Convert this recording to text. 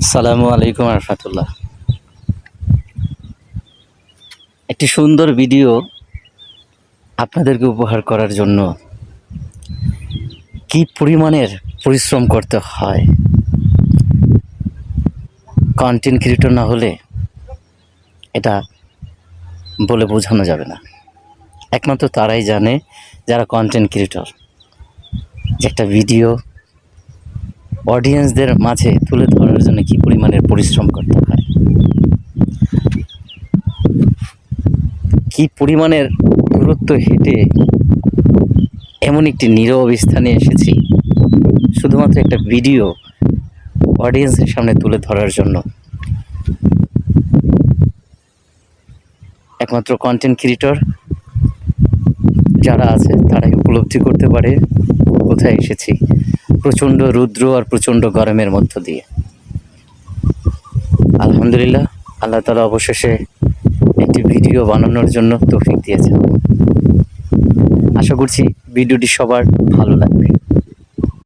আসসালামু আলাইকুম রহমতুল্লাহ। একটি সুন্দর ভিডিও আপনাদেরকে উপহার করার জন্য কি পরিমাণের পরিশ্রম করতে হয়, কন্টেন্ট ক্রিয়েটর না হলে এটা বলে বোঝানো যাবে না। একমাত্র তারাই জানে যারা কন্টেন্ট ক্রিয়েটর, যে একটা ভিডিও অডিয়েন্সদের মাঝে তুলে ধরার জন্য কি পরিমাণের পরিশ্রম করতে হয়, কি পরিমাণের দূরত্ব হেঁটে এমন একটি নীরব স্থানে এসেছি শুধুমাত্র একটা ভিডিও অডিয়েন্সের সামনে তুলে ধরার জন্য। একমাত্র কন্টেন্ট ক্রিয়েটর যারা আছে তারাই উপলব্ধি করতে পারে কোথায় এসেছি, প্রচণ্ড রৌদ্র আর প্রচণ্ড গরমের মধ্য দিয়ে। আলহামদুলিল্লাহ, আল্লাহ তাআলা অবশেষে একটি ভিডিও বানানোর জন্য তৌফিক দিয়েছেন। আশা করছি ভিডিওটি সবার ভালো লাগবে।